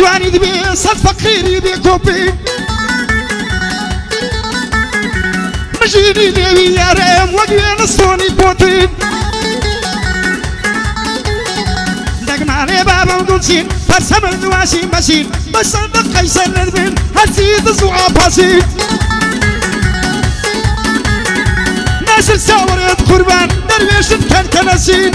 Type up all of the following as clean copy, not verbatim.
جواني دبي صد فقيري بكوبي مجيني ليوي يا رام وقوين الصوني بوتي دقمالي بابا وقلسين فرسم النواسين بسين بصدق قيسر ندبين هزيد الزوعة بسيط ناس الساورة قربان درويش كان كنسين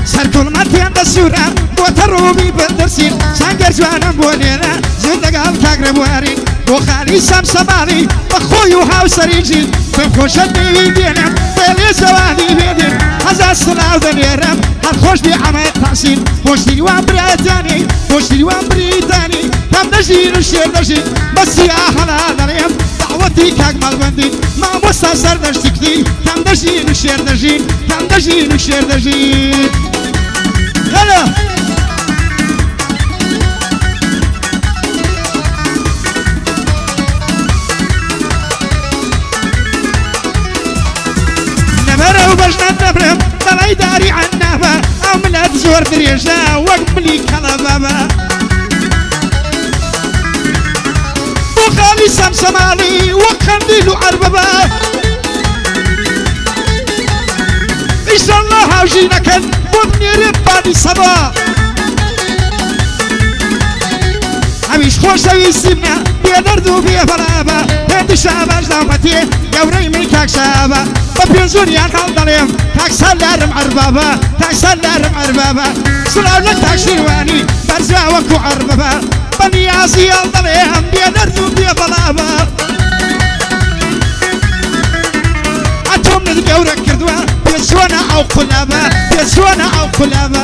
سركل مرتين دسورة بوتروبي بالدرسين شانقر جوانا بولينا زندق الكاقر بوارين وخالي سمسمالي بخوي وهاو سريجي بخوش الديوي دينم بيلي زواني بيدين هزا الصلاة ودنيرم هالخوش بعمل تحسين خوش ديوان بريتاني خوش ديوان بريتاني تم دجين وشير دجين بس يا حلال دريم دعوتي كاقمال بندين ما مستسر دجتكتي تم دجين وشير دجين تم دجين وشير دجين هلا نبرة وبجنا نبرم طلعي داري عنابة أو من أتزور دريجة وقبلي كلابابا وخالي سمسمالي وخنديلو عربابا إن شاء الله هاوجينا كان وابني رباني صبا عميش خوش ويسمنا بيدردو بيفرابا هندي شابا جدامتي يوري من كاك شابا ببينزون يا خالداليم كاك سلارم عربابا كاك سلارم عربابا سلام لك كاك شيواني برزا وكو عربابا بني عزي الداليم بيدردو بيفرابا عتهم ندقورك كردوا بيسوانا أو قلابا بيسوانا أو قلابا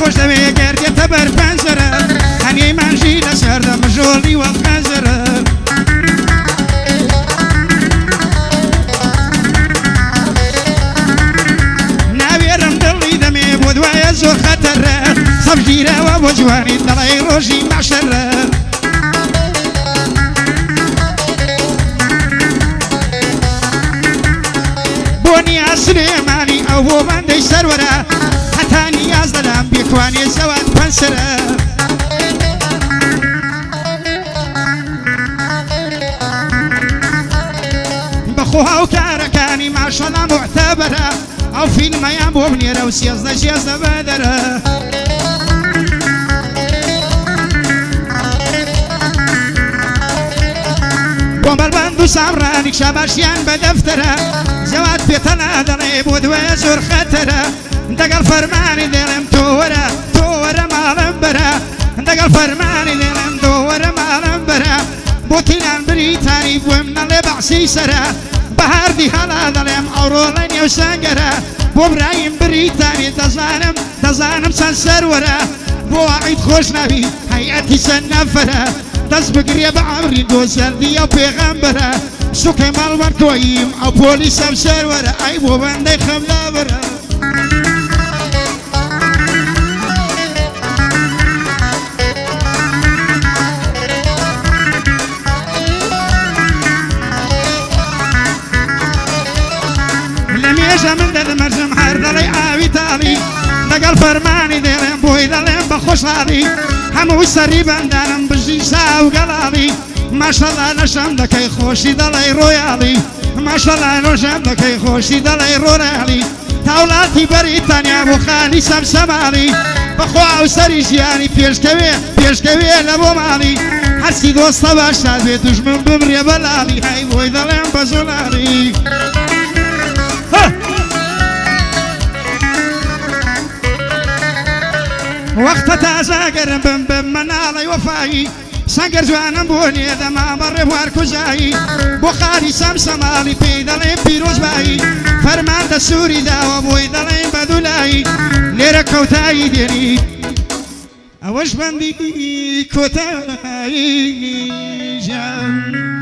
خوش دوی گردی تبر پنجره هنی منجی لسردم جولی و خنجره نبیرم دلی دمی بود و یزو خطره سبجیره و بجوانی دلی روشی معشره بونی سلیمانی او بندی سروره حتاني يا ظلام بيكواني زواد بنسره بخوها وكاركاني ما شاء الله معتبره او فيلم يا ابو بنيره وسيزنا جيزنا بدره وبالبندو سامرانك شباشيان بدفتره زواد بيتنا دليب ودويزور خطره دقل فرماني دلم تورا تورا مالم برا دقل فرماني دلم تورا مالم برا بوتينان بريتاني بومنا لبعسي سرا بهار دي هلا دلم أورولين يوسانجرا بوبرايم بريتاني تزانم سنسر ورا بواعيد خوش نبي هيئتي سنفرا تسبقري بعمري دوزر دي بيغمبرا سوكي مالوان كويم أو بوليس أمسر ورا أي بوبان دي خملا برا من دل مرجم حر دلي آوي تالي دقل فرماني دلم بوي دلم بخوش هالي همو سري بندانم بجيسا وقلالي ما شاء الله نشم دكي خوشي دلي رويالي ما شاء الله نشم دكي خوشي دلي رويالي تاولاتي بريتانيا بخالي سمسمالي بخوا وسري جياني بيشكوي لبو مالي حسي دوستا باشا بيتوش من بمري بلالي هاي بوي دلم بزولالي وقت تازاقر بم منالي وفاي سنقر جوانم بوني اذا ما مر بواركو زاي بخاري سمسمالي في دلين بيروز باي فرمان دسوري دا وابوي دلين بدولاي ليرا كوتاي ديني اوش بندي كوتاي جان